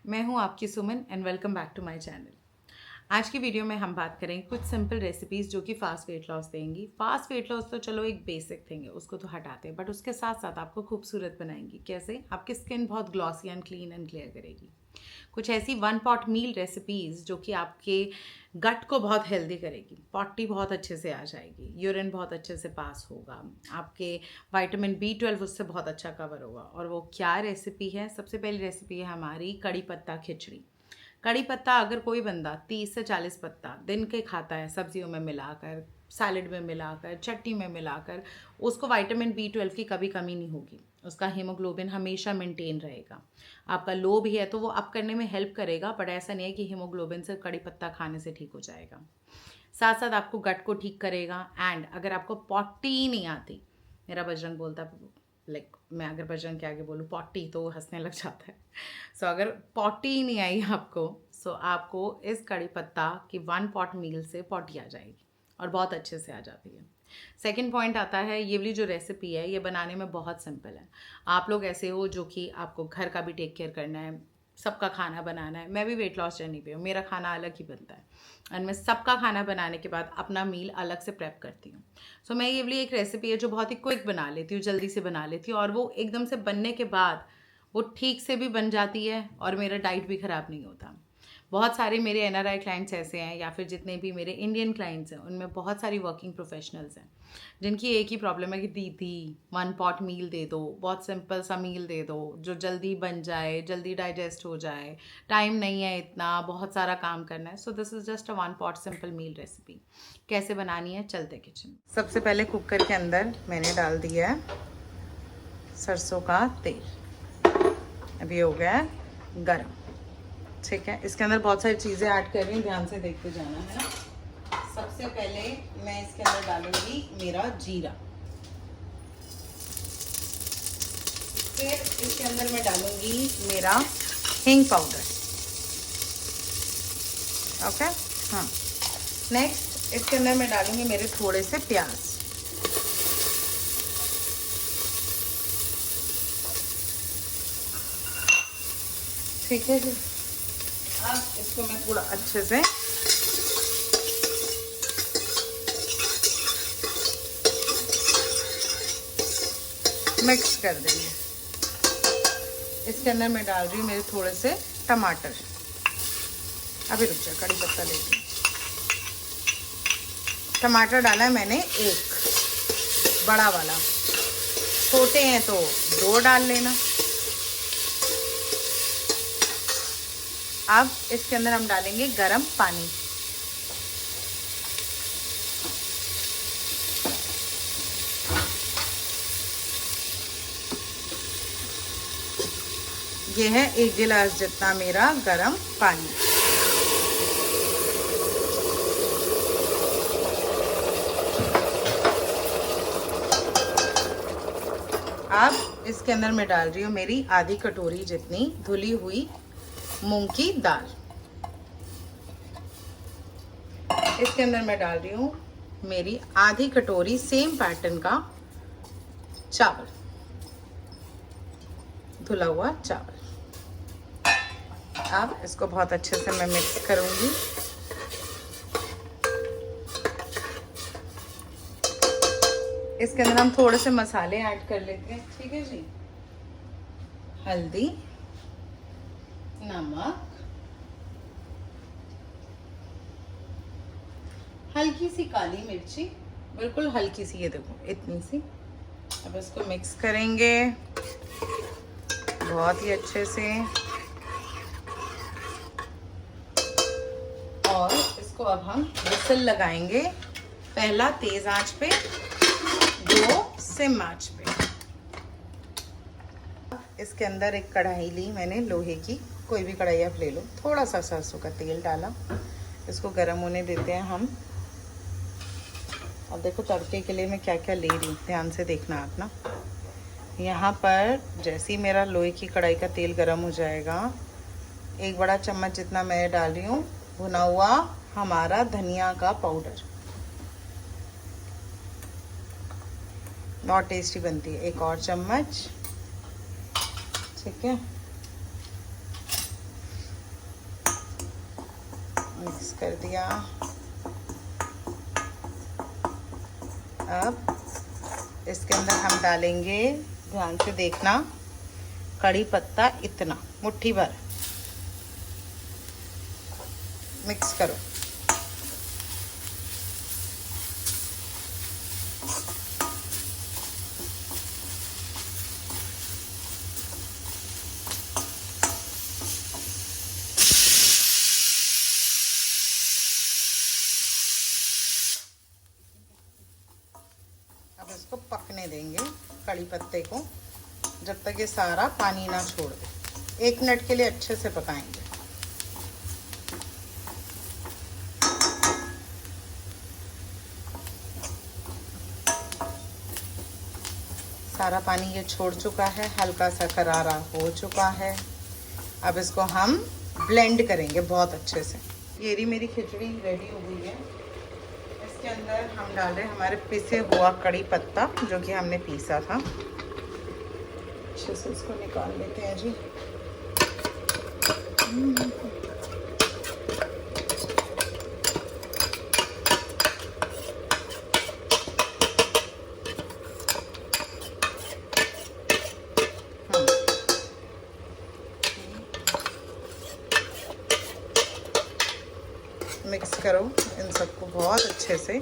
मैं हूं आपकी Suman and welcome back to my channel. आज की वीडियो में हम बात करेंगे कुछ सिंपल रेसिपीज़ जो कि फास्ट वेट लॉस देंगी। फास्ट वेट लॉस तो चलो एक बेसिक थिंग है, उसको तो हटाते हैं, बट उसके साथ साथ आपको खूबसूरत बनाएंगी। कैसे? आपकी स्किन बहुत glossy and clean and clear करेगी। कुछ ऐसी वन पॉट मील रेसिपीज़ जो कि आपके गट को बहुत हेल्दी करेगी। पॉटी बहुत अच्छे से आ जाएगी, यूरिन बहुत अच्छे से पास होगा, आपके विटामिन B12 उससे बहुत अच्छा कवर होगा। और वो क्या रेसिपी है? सबसे पहली रेसिपी है हमारी कड़ी पत्ता खिचड़ी। कड़ी पत्ता अगर कोई बंदा 30 से 40 पत्ता दिन के खाता है, सब्जियों में मिलाकर, सैलड में मिलाकर, चटनी में मिलाकर, उसको विटामिन B12 की कभी कमी नहीं होगी। उसका हीमोग्लोबिन हमेशा मेंटेन रहेगा। आपका लो भी है तो वो अप करने में हेल्प करेगा, बट ऐसा नहीं है कि हीमोग्लोबिन से कड़ी पत्ता खाने से ठीक हो जाएगा। साथ साथ आपको गट को ठीक करेगा। एंड अगर आपको पॉटी ही नहीं आती, मेरा बजरंग बोलता मैं अगर बजरंग के आगे बोलूँ पॉटी तो वो हंसने लग जाता है। सो अगर पॉटी ही नहीं आई आपको, सो आपको इस कड़ी पत्ता की वन पॉट मील से पॉटी आ जाएगी और बहुत अच्छे से आ जाती है। सेकंड पॉइंट आता है, ये वाली जो रेसिपी है ये बनाने में बहुत सिंपल है। आप लोग ऐसे हो जो कि आपको घर का भी टेक केयर करना है, सबका खाना बनाना है। मैं भी वेट लॉस जर्नी पे हूँ, मेरा खाना अलग ही बनता है एंड मैं सबका खाना बनाने के बाद अपना मील अलग से प्रेप करती हूँ। सो मैं ये वाली एक रेसिपी है जो बहुत ही क्विक बना लेती हूँ, जल्दी से बना लेती हूँ, और वो एकदम से बनने के बाद वो ठीक से भी बन जाती है और मेरा डाइट भी ख़राब नहीं होता। बहुत सारे मेरे NRI क्लाइंट्स ऐसे हैं, या फिर जितने भी मेरे इंडियन क्लाइंट्स हैं उनमें बहुत सारी वर्किंग प्रोफेशनल्स हैं जिनकी एक ही प्रॉब्लम है कि दीदी वन पॉट मील दे दो, बहुत सिंपल सा मील दे दो जो जल्दी बन जाए, जल्दी डाइजेस्ट हो जाए, टाइम नहीं है इतना, बहुत सारा काम करना है। So this is just a one pot simple meal recipe. कैसे बनानी है, चलते किचन। सबसे पहले कुकर के अंदर मैंने डाल दिया है सरसों का तेल। अभी हो गया है गर्म। ठीक है, इसके अंदर बहुत सारी चीज़ें ऐड कर रही हूँ, ध्यान से देखते जाना है ना। सबसे पहले मैं इसके अंदर डालूंगी मेरा जीरा। फिर इसके अंदर मैं डालूंगी मेरा हींग पाउडर। ओके, हाँ। नेक्स्ट इसके अंदर मैं डालूंगी मेरे थोड़े से प्याज। ठीक है जी। अब इसको मैं थोड़ा अच्छे से मिक्स कर देंगे। इसके अंदर मैं डाल रही हूँ मेरे थोड़े से टमाटर। अभी रुक जा, कड़ी पत्ता लेती हूँ। टमाटर डाला है मैंने एक बड़ा वाला, छोटे हैं तो 2 डाल लेना। अब इसके अंदर हम डालेंगे गरम पानी। ये है 1 गिलास जितना मेरा गरम पानी। अब इसके अंदर मैं डाल रही हूँ मेरी आधी कटोरी जितनी धुली हुई मूंग की दाल। इसके अंदर मैं डाल रही हूँ मेरी आधी कटोरी सेम पैटर्न का चावल, धुला हुआ चावल। अब इसको बहुत अच्छे से मैं मिक्स करूंगी। इसके अंदर हम थोड़े से मसाले ऐड कर लेते हैं। ठीक है जी, हल्दी, नमक, हल्की सी काली मिर्ची, बिल्कुल हल्की सी, ये देखो इतनी सी। अब इसको मिक्स करेंगे बहुत ही अच्छे से, और इसको अब हम विसल लगाएंगे। पहला तेज आंच पे, 2 सिम आंच पे। इसके अंदर एक कढ़ाई ली मैंने लोहे की, कोई भी कढ़ाई आप ले लो। थोड़ा सा सरसों का तेल डाला, इसको गर्म होने देते हैं हम। और देखो तड़के के लिए मैं क्या क्या ले रही हूँ, ध्यान से देखना आप ना। यहाँ पर जैसे ही मेरा लोहे की कढ़ाई का तेल गर्म हो जाएगा, 1 बड़ा चम्मच जितना मैं डाल रही हूँ भुना हुआ हमारा धनिया का पाउडर। बहुत टेस्टी बनती है। 1 और चम्मच। ठीक है, मिक्स कर दिया। अब इसके अंदर हम डालेंगे, ध्यान से देखना, कड़ी पत्ता इतना, मुट्ठी भर। मिक्स करो। अब इसको पकने देंगे, कड़ी पत्ते को, जब तक ये सारा पानी ना छोड़ दे। 1 मिनट के लिए अच्छे से पकाएंगे। सारा पानी ये छोड़ चुका है, हल्का सा करारा हो चुका है। अब इसको हम ब्लेंड करेंगे बहुत अच्छे से। ये रही मेरी खिचड़ी रेडी हो गई है। इसके अंदर हम डाल रहे हैं हमारे पिसे हुआ कड़ी पत्ता, जो कि हमने पीसा था। अच्छे से इसको निकाल लेते हैं जी। मिक्स करो इन सबको बहुत अच्छे से।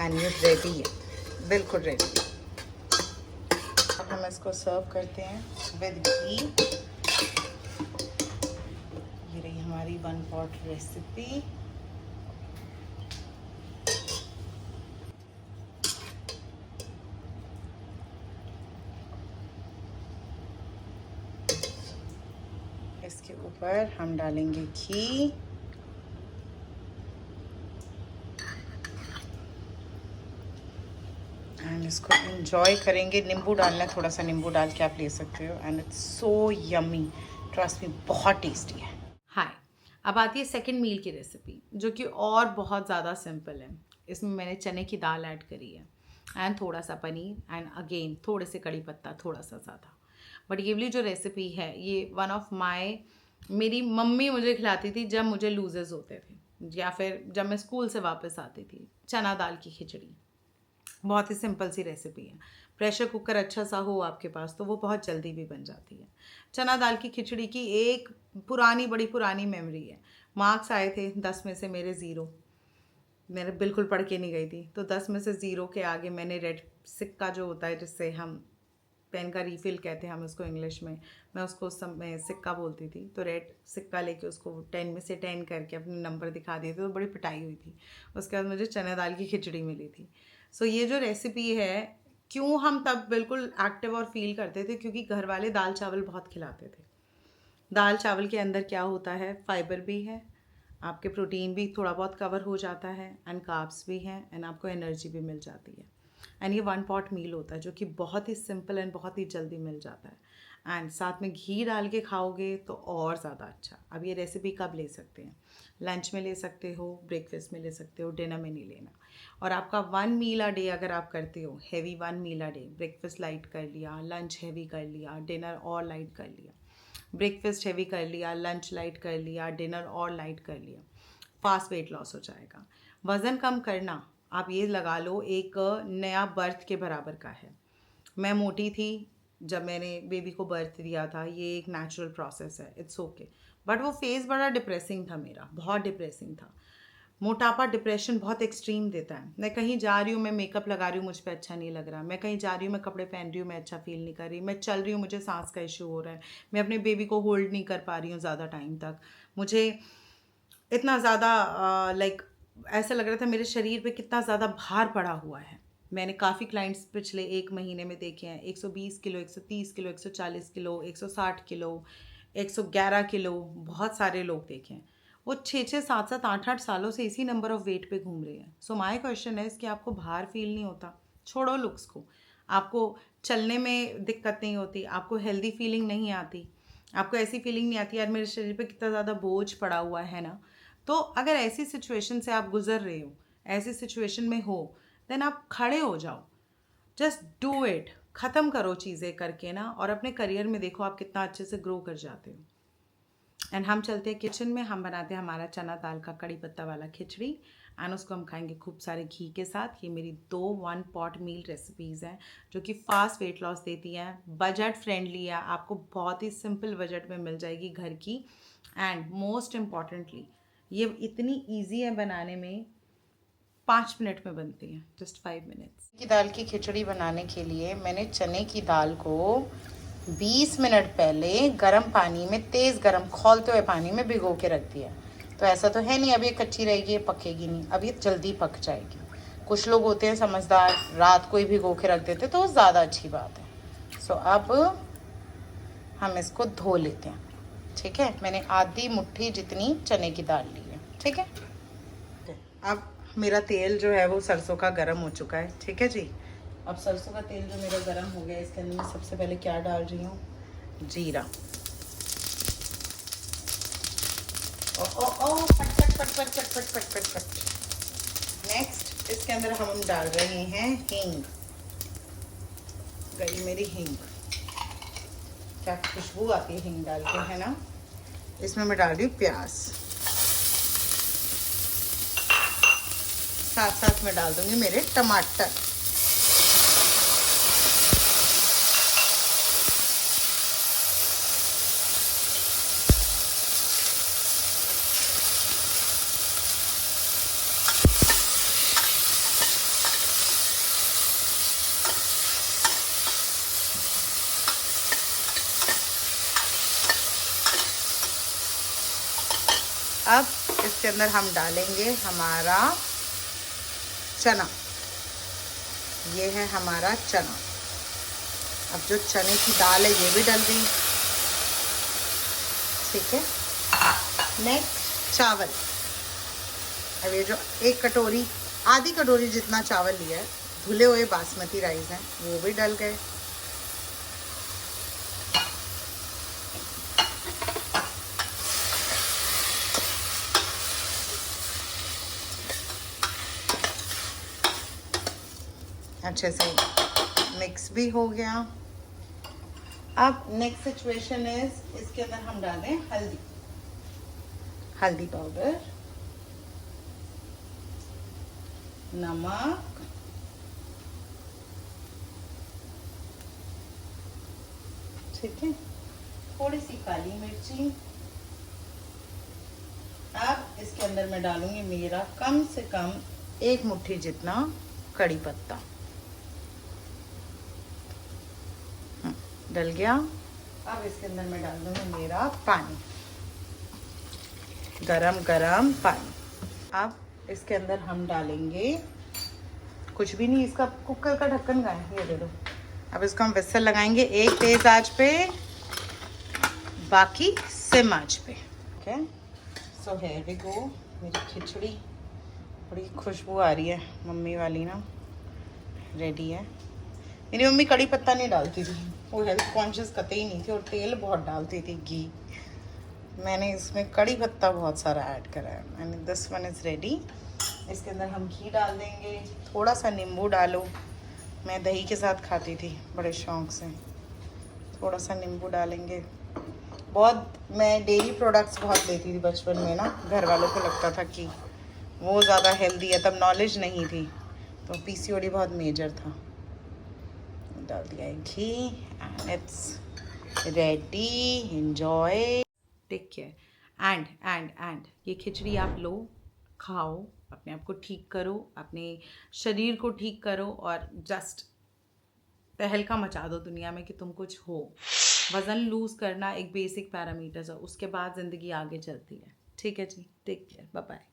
एंड ये रेडी है, बिल्कुल रेडी है। अब हम इसको सर्व करते हैं विद घी। ये रही हमारी 1 पॉट रेसिपी। इसके ऊपर हम डालेंगे घी। एंड इसको एंजॉय करेंगे। नींबू डालना है, थोड़ा सा नींबू डाल के आप ले सकते हो। And it's so yummy, trust me, बहुत टेस्टी है। हाय, अब आती है सेकंड मील की रेसिपी, जो कि और बहुत ज़्यादा सिंपल है। इसमें मैंने चने की दाल ऐड करी है एंड थोड़ा सा पनीर एंड अगेन थोड़े से कड़ी पत्ता, थोड़ा सा ज़्यादा। बट ये वाली जो रेसिपी है, ये वन ऑफ मेरी मम्मी मुझे खिलाती थी जब मुझे लूजेस होते थे, या फिर जब मैं स्कूल से वापस आती थी। चना दाल की खिचड़ी बहुत ही सिंपल सी रेसिपी है। प्रेशर कुकर अच्छा सा हो आपके पास तो वो बहुत जल्दी भी बन जाती है। चना दाल की खिचड़ी की एक बड़ी पुरानी मेमोरी है। मार्क्स आए थे 10 में से मेरे 0। मैंने बिल्कुल पढ़ के नहीं गई थी, तो 10 में से 0 के आगे मैंने रेड सिक्का जो होता है, जिससे हम पेन का रिफ़िल कहते हैं हम उसको इंग्लिश में, मैं उसको उस समय सिक्का बोलती थी। तो रेड सिक्का लेके उसको 10 में से 10 करके अपने नंबर दिखा दिए थे, तो बड़ी पिटाई हुई थी। उसके बाद मुझे चना दाल की खिचड़ी मिली थी। सो ये जो रेसिपी है, क्यों हम तब बिल्कुल एक्टिव और फील करते थे, क्योंकि घर वाले दाल चावल बहुत खिलाते थे। दाल चावल के अंदर क्या होता है, फाइबर भी है, आपके प्रोटीन भी थोड़ा बहुत कवर हो जाता है, एंड कार्ब्स भी हैं, एंड आपको एनर्जी भी मिल जाती है। एंड ये 1 पॉट मील होता है, जो कि बहुत ही सिंपल एंड बहुत ही जल्दी मिल जाता है। एंड साथ में घी डाल के खाओगे तो और ज़्यादा अच्छा। अब ये रेसिपी कब ले सकते हैं? लंच में ले सकते हो, ब्रेकफास्ट में ले सकते हो, डिनर में नहीं लेना। और आपका 1 मील अ डे अगर आप करते हो, heavy 1 meal a day, breakfast light कर लिया, लंच हैवी कर लिया, डिनर और लाइट कर लिया, ब्रेकफास्ट हैवी कर लिया, लंच लाइट कर लिया, डिनर और लाइट कर लिया, फास्ट वेट लॉस हो जाएगा। वज़न कम करना, आप ये लगा लो, एक नया बर्थ के बराबर का है। मैं मोटी थी जब मैंने बेबी को बर्थ दिया था, ये एक नेचुरल प्रोसेस है, इट्स ओके। बट वो फेज़ बड़ा डिप्रेसिंग था मेरा, बहुत डिप्रेसिंग था। मोटापा डिप्रेशन बहुत एक्सट्रीम देता है। मैं कहीं जा रही हूँ, मैं मेकअप लगा रही हूँ, मुझ पे अच्छा नहीं लग रहा। मैं कहीं जा रही हूँ, मैं कपड़े पहन रही हूँ, मैं अच्छा फील नहीं कर रही। मैं चल रही हूँ, मुझे सांस का इशू हो रहा है। मैं अपने बेबी को होल्ड नहीं कर पा रही हूँ ज़्यादा टाइम तक। मुझे इतना ज़्यादा लाइक ऐसा लग रहा था मेरे शरीर पे कितना ज़्यादा भार पड़ा हुआ है। मैंने काफ़ी क्लाइंट्स पिछले 1 महीने में देखे हैं, 120 kilo, 130 kilo, 140 kilo, 160 kilo, 111 kilo, बहुत सारे लोग देखे हैं। वो 6-6, 7-7, 8-8 सालों से इसी नंबर ऑफ़ वेट पे घूम रहे हैं। सो माय क्वेश्चन है कि आपको भार फील नहीं होता? छोड़ो लुक्स को, आपको चलने में दिक्कत नहीं होती, आपको हेल्दी फीलिंग नहीं आती, आपको ऐसी फीलिंग नहीं आती यार मेरे शरीर पे कितना ज़्यादा बोझ पड़ा हुआ है ना। तो अगर ऐसी सिचुएशन से आप गुजर रहे हो, ऐसी सिचुएशन में हो, देन आप खड़े हो जाओ, जस्ट डू इट, ख़त्म करो चीज़ें करके ना, और अपने करियर में देखो आप कितना अच्छे से ग्रो कर जाते हो। एंड हम चलते हैं किचन में, हम बनाते हैं हमारा चना दाल का कड़ी पत्ता वाला खिचड़ी, एंड उसको हम खाएंगे खूब सारे घी के साथ। ये मेरी 2 1 पॉट मील रेसिपीज़ हैं जो कि फास्ट वेट लॉस देती हैं, बजट फ्रेंडली है, आपको बहुत ही सिंपल बजट में मिल जाएगी घर की। एंड मोस्ट इम्पॉर्टेंटली ये इतनी ईजी है बनाने में, 5 मिनट में बनती है, जस्ट 5 मिनट्स। की दाल की खिचड़ी बनाने के लिए मैंने चने की दाल को 20 मिनट पहले गर्म पानी में, तेज़ गर्म खौलते हुए पानी में भिगो के रख दिया। तो ऐसा तो है नहीं अब ये कच्ची रहेगी, ये पकेगी नहीं, अब ये जल्दी पक जाएगी। कुछ लोग होते हैं समझदार, रात को ही भिगो के रख देते, तो वो ज़्यादा अच्छी बात है। सो अब हम इसको धो लेते हैं, ठीक है। मैंने आधी मुट्ठी जितनी चने की दाल ली है, ठीक है। अब मेरा तेल जो है वो सरसों का गरम हो चुका है, ठीक है जी। अब सरसों का तेल जो मेरा गरम हो गया, इसके अंदर मैं सबसे पहले क्या डाल रही हूँ, जीरा। ओ ओ ओ पट पट पट पट पट पट पट पट पट। नेक्स्ट इसके अंदर हम डाल रहे हैं हींग। गई मेरी हींग, क्या खुशबू आती है हींग डाल के, है ना। इसमें मैं डाल रही हूँ प्याज, साथ साथ में डाल दूंगी मेरे टमाटर। अब इसके अंदर हम डालेंगे हमारा चना, ये है हमारा चना। अब जो चने की दाल है ये भी डल गई, ठीक है। नेक्स्ट चावल। अब ये जो एक कटोरी, आधी कटोरी जितना चावल लिया है, धुले हुए बासमती राइस हैं, वो भी डल गए। अच्छे से मिक्स भी हो गया। अब नेक्स्ट सिचुएशन इज, इसके अंदर हम डालें हल्दी, हल्दी पाउडर, नमक, ठीक है, थोड़ी सी काली मिर्ची। अब इसके अंदर मैं डालूंगी मेरा कम से कम 1 मुट्ठी जितना कड़ी पत्ता, डल गया। अब इसके अंदर मैं डाल दूंगी मेरा पानी, गरम गरम पानी। अब इसके अंदर हम डालेंगे कुछ भी नहीं, इसका कुकर का ढक्कन का है, ये दे दो। अब इसको हम विसल लगाएंगे, एक तेज आंच पे, बाकी सिम आंच पे, okay. So here we go. मेरी खिचड़ी बड़ी खुशबू आ रही है, मम्मी वाली ना, रेडी है। मेरी मम्मी कड़ी पत्ता नहीं डालती थी, वो हेल्थ कॉन्शियस कतई नहीं थी, और तेल बहुत डालती थी, घी। मैंने इसमें कड़ी पत्ता बहुत सारा ऐड करा है, and this one is ready. इसके अंदर हम घी डाल देंगे, थोड़ा सा नींबू डालो, मैं दही के साथ खाती थी बड़े शौक से, थोड़ा सा नींबू डालेंगे। बहुत मैं डेयरी प्रोडक्ट्स बहुत लेती थी बचपन में ना, घर वालों को लगता था कि वो ज़्यादा हेल्दी है, तब नॉलेज नहीं थी, तो पीसीओडी बहुत मेजर था। डाल दिया है घी, and it's ready, enjoy, take care. And ये खिचड़ी आप लो, खाओ, अपने आप को ठीक करो, अपने शरीर को ठीक करो, और जस्ट तहलका मचा दो दुनिया में कि तुम कुछ हो। वज़न लूज़ करना एक बेसिक पैरामीटर्स है, उसके बाद ज़िंदगी आगे चलती है, ठीक है जी। Take care, bye bye.